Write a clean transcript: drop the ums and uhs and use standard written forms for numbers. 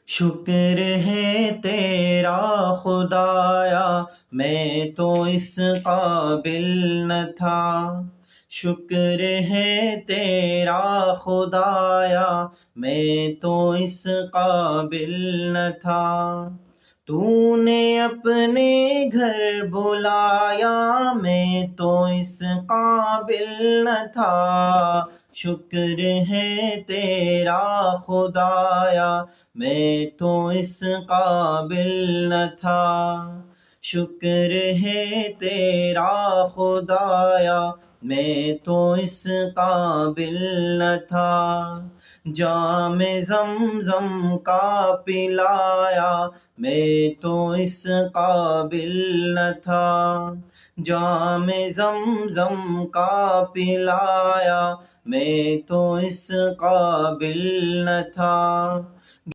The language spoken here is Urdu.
شکر ہے تیرا خدایا، میں تو اس قابل نہ تھا۔ شکر ہے تیرا خدایا، میں تو اس قابل نہ تھا۔ تو نے اپنے گھر بلایا، میں تو اس قابل نہ تھا۔ شکر ہے تیرا خدایا، میں تو اس قابل نہ تھا۔ شکر ہے تیرا خدایا، میں تو اس قابل نہ تھا۔ جام زمزم کا پلایا، میں تو اس قابل نہ تھا۔ جام زمزم کا پلایا، میں تو اس قابل نہ تھا۔